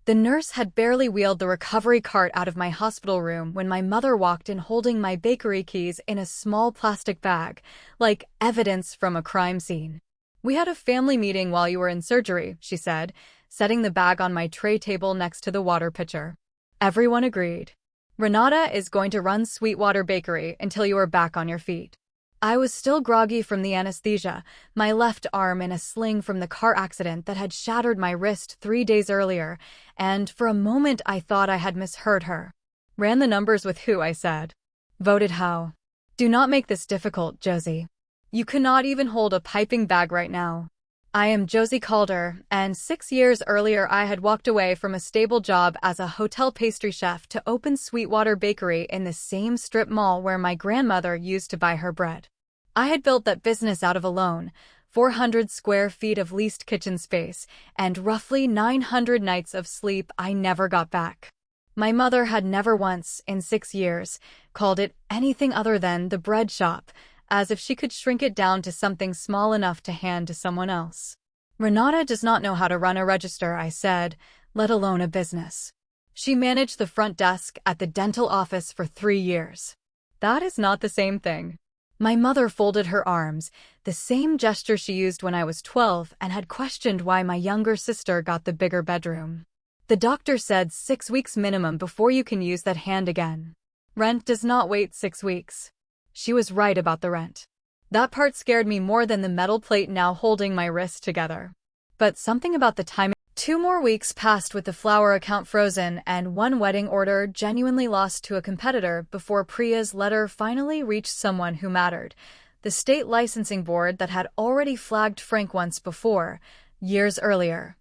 The nurse had barely wheeled the recovery cart out of my hospital room when my mother walked in holding my bakery keys in a small plastic bag, like evidence from a crime scene. "We had a family meeting while you were in surgery," she said, setting the bag on my tray table next to the water pitcher. Everyone agreed. "Renata is going to run Sweetwater Bakery until you are back on your feet." I was still groggy from the anesthesia, my left arm in a sling from the car accident that had shattered my wrist 3 days earlier, and for a moment I thought I had misheard her. "Ran the numbers with who?" I said. "Voted how?" "Do not make this difficult, Josie. You cannot even hold a piping bag right now. I am Josie Calder, and 6 years earlier I had walked away from a stable job as a hotel pastry chef to open Sweetwater Bakery in the same strip mall where my grandmother used to buy her bread. I had built that business out of a loan, 400 square feet of leased kitchen space, and roughly 900 nights of sleep I never got back. My mother had never once, in 6 years, called it anything other than the bread shop, as if she could shrink it down to something small enough to hand to someone else. "Renata does not know how to run a register," I said, "let alone a business. She managed the front desk at the dental office for 3 years. "That is not the same thing." My mother folded her arms, the same gesture she used when I was 12 and had questioned why my younger sister got the bigger bedroom. "The doctor said 6 weeks minimum before you can use that hand again. Rent does not wait 6 weeks. She was right about the rent. That part scared me more than the metal plate now holding my wrist together. But something about the timing. 2 more weeks passed with the flour account frozen and one wedding order genuinely lost to a competitor before Priya's letter finally reached someone who mattered, the state licensing board that had already flagged Frank once before, years earlier,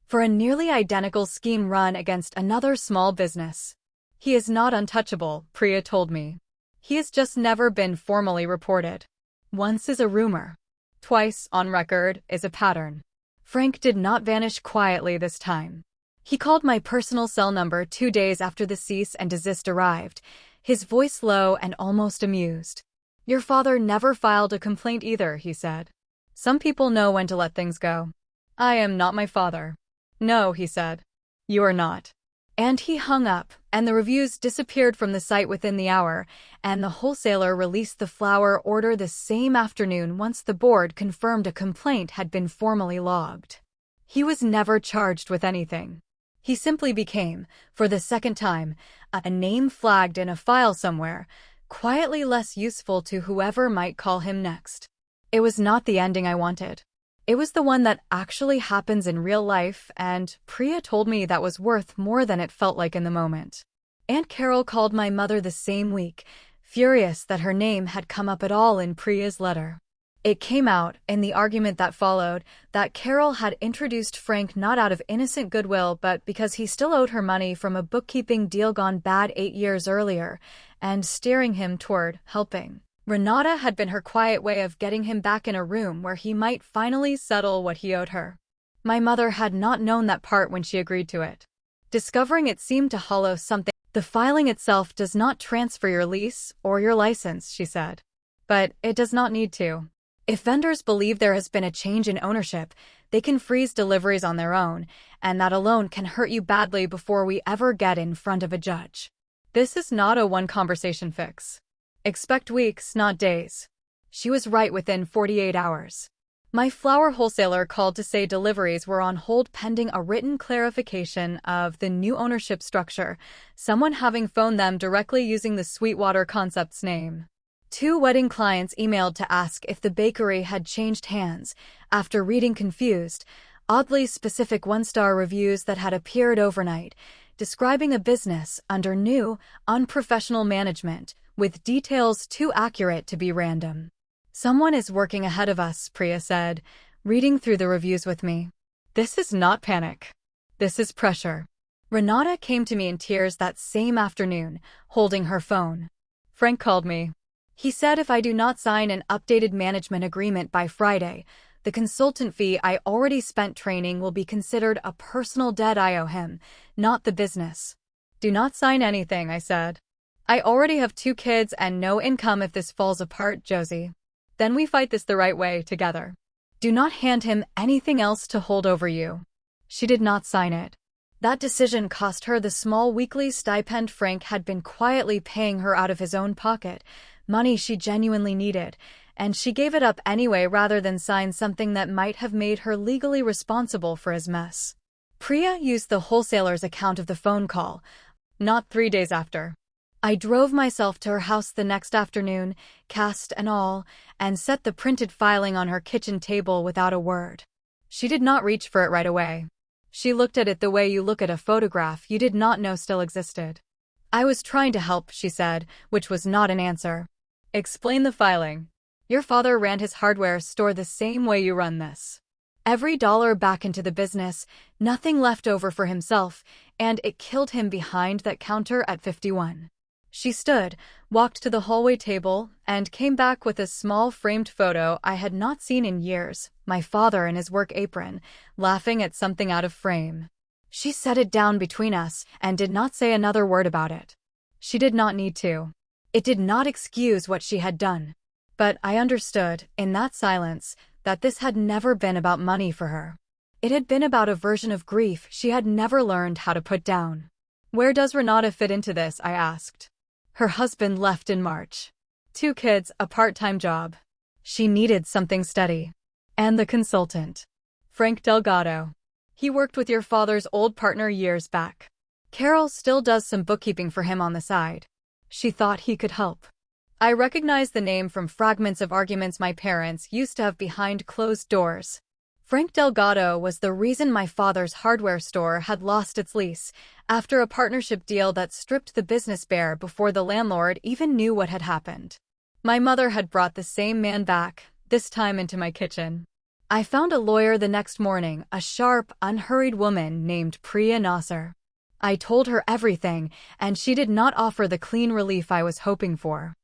for a nearly identical scheme run against another small business. "He is not untouchable," Priya told me. "He has just never been formally reported. Once is a rumor. Twice, on record, is a pattern." Frank did not vanish quietly this time. He called my personal cell number 2 days after the cease and desist arrived, his voice low and almost amused. "Your father never filed a complaint either," he said. "Some people know when to let things go. I am not my father." "No," he said. "You are not." And he hung up, and the reviews disappeared from the site within the hour, and the wholesaler released the flour order the same afternoon once the board confirmed a complaint had been formally logged. He was never charged with anything. He simply became, for the second time, a name flagged in a file somewhere, quietly less useful to whoever might call him next. It was not the ending I wanted. It was the one that actually happens in real life, and Priya told me that was worth more than it felt like in the moment. Aunt Carol called my mother the same week, furious that her name had come up at all in Priya's letter. It came out, in the argument that followed, that Carol had introduced Frank not out of innocent goodwill but because he still owed her money from a bookkeeping deal gone bad 8 years earlier, and steering him toward helping. Renata had been her quiet way of getting him back in a room where he might finally settle what he owed her. My mother had not known that part when she agreed to it. Discovering it seemed to hollow something. "The filing itself does not transfer your lease or your license," she said. "But it does not need to. If vendors believe there has been a change in ownership, they can freeze deliveries on their own, and that alone can hurt you badly before we ever get in front of a judge. This is not a one-conversation fix. Expect weeks, not days." She was right within 48 hours. My flour wholesaler called to say deliveries were on hold pending a written clarification of the new ownership structure, someone having phoned them directly using the Sweetwater Concepts name. 2 wedding clients emailed to ask if the bakery had changed hands, after reading confused, oddly specific 1-star reviews that had appeared overnight, describing a business under new, unprofessional management, with details too accurate to be random. "Someone is working ahead of us," Priya said, reading through the reviews with me. "This is not panic. This is pressure." Renata came to me in tears that same afternoon, holding her phone. "Frank called me. He said if I do not sign an updated management agreement by Friday, the consultant fee I already spent training will be considered a personal debt I owe him, not the business." "Do not sign anything," I said. "I already have 2 kids and no income if this falls apart, Josie. Then we fight this the right way, together. Do not hand him anything else to hold over you." She did not sign it. That decision cost her the small weekly stipend Frank had been quietly paying her out of his own pocket, money she genuinely needed, and she gave it up anyway rather than sign something that might have made her legally responsible for his mess. Priya used the wholesaler's account of the phone call, not 3 days after. I drove myself to her house the next afternoon, cast and all, and set the printed filing on her kitchen table without a word. She did not reach for it right away. She looked at it the way you look at a photograph you did not know still existed. I was trying to help, she said, which was not an answer. Explain the filing. Your father ran his hardware store the same way you run this. Every dollar back into the business, nothing left over for himself, and it killed him behind that counter at 51. She stood, walked to the hallway table, and came back with a small framed photo I had not seen in years, my father in his work apron, laughing at something out of frame. She set it down between us and did not say another word about it. She did not need to. It did not excuse what she had done. But I understood, in that silence, that this had never been about money for her. It had been about a version of grief she had never learned how to put down. Where does Renata fit into this? I asked. Her husband left in March. 2 kids, a part-time job. She needed something steady. And the consultant. Frank Delgado. He worked with your father's old partner years back. Carol still does some bookkeeping for him on the side. She thought he could help. I recognized the name from fragments of arguments my parents used to have behind closed doors. Frank Delgado was the reason my father's hardware store had lost its lease, after a partnership deal that stripped the business bare before the landlord even knew what had happened. My mother had brought the same man back, this time into my kitchen. I found a lawyer the next morning, a sharp, unhurried woman named Priya Nasser. I told her everything, and she did not offer the clean relief I was hoping for.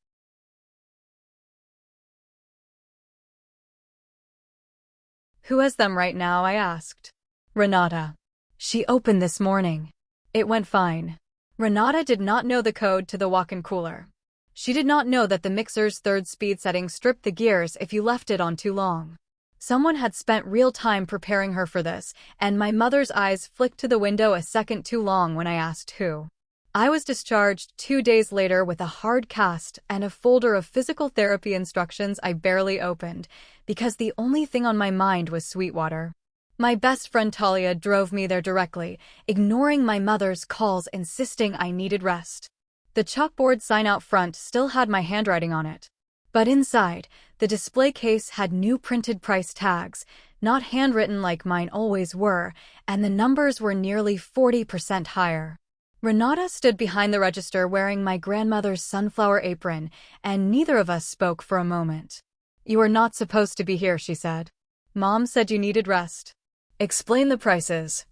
Who has them right now? I asked. Renata. She opened this morning. It went fine. Renata did not know the code to the walk-in cooler. She did not know that the mixer's 3rd speed setting stripped the gears if you left it on too long. Someone had spent real time preparing her for this, and my mother's eyes flicked to the window a second too long when I asked who. I was discharged 2 days later with a hard cast and a folder of physical therapy instructions I barely opened, because the only thing on my mind was Sweetwater. My best friend Talia drove me there directly, ignoring my mother's calls insisting I needed rest. The chalkboard sign out front still had my handwriting on it. But inside, the display case had new printed price tags, not handwritten like mine always were, and the numbers were nearly 40% higher. Renata stood behind the register wearing my grandmother's sunflower apron, and neither of us spoke for a moment. You are not supposed to be here, she said. Mom said you needed rest. Explain the prices.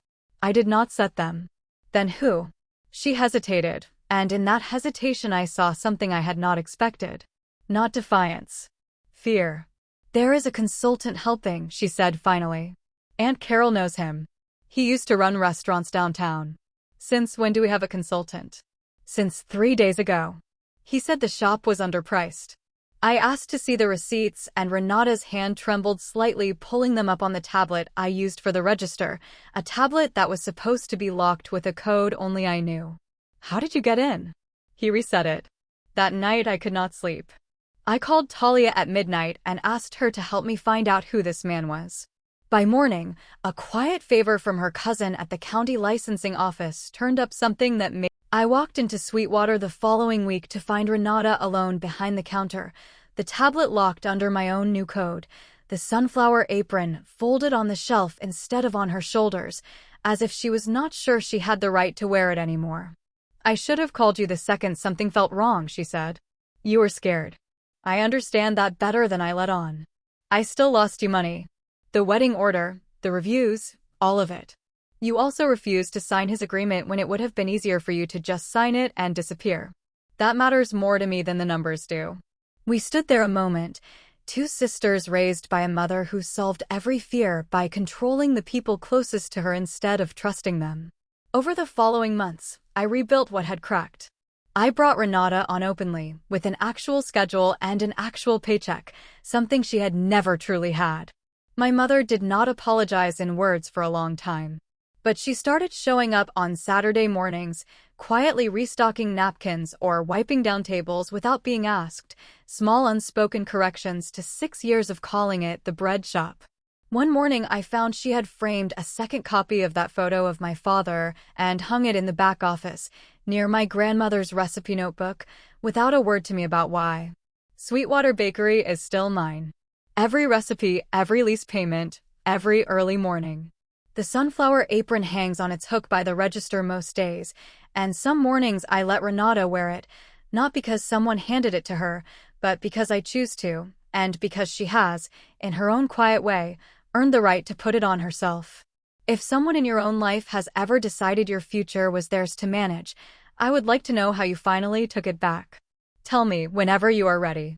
I did not set them. Then who? She hesitated, and in that hesitation I saw something I had not expected. Not defiance. Fear. There is a consultant helping, she said finally. Aunt Carol knows him. He used to run restaurants downtown. Since when do we have a consultant? Since 3 days ago. He said the shop was underpriced. I asked to see the receipts, and Renata's hand trembled slightly, pulling them up on the tablet I used for the register, a tablet that was supposed to be locked with a code only I knew. How did you get in? He reset it. That night I could not sleep. I called Talia at midnight and asked her to help me find out who this man was. By morning, a quiet favor from her cousin at the county licensing office turned up something that made... I walked into Sweetwater the following week to find Renata alone behind the counter, the tablet locked under my own new code, the sunflower apron folded on the shelf instead of on her shoulders, as if she was not sure she had the right to wear it anymore. I should have called you the second something felt wrong, she said. You were scared. I understand that better than I let on. I still lost you money. The wedding order, the reviews, all of it. You also refused to sign his agreement when it would have been easier for you to just sign it and disappear. That matters more to me than the numbers do. We stood there a moment, 2 sisters raised by a mother who solved every fear by controlling the people closest to her instead of trusting them. Over the following months, I rebuilt what had cracked. I brought Renata on openly, with an actual schedule and an actual paycheck, something she had never truly had. My mother did not apologize in words for a long time. But she started showing up on Saturday mornings, quietly restocking napkins or wiping down tables without being asked, small unspoken corrections to 6 years of calling it the bread shop. One morning I found she had framed a second copy of that photo of my father and hung it in the back office, near my grandmother's recipe notebook, without a word to me about why. Sweetwater Bakery is still mine. Every recipe, every lease payment, every early morning. The sunflower apron hangs on its hook by the register most days, and some mornings I let Renata wear it, not because someone handed it to her, but because I choose to, and because she has, in her own quiet way, earned the right to put it on herself. If someone in your own life has ever decided your future was theirs to manage, I would like to know how you finally took it back. Tell me whenever you are ready.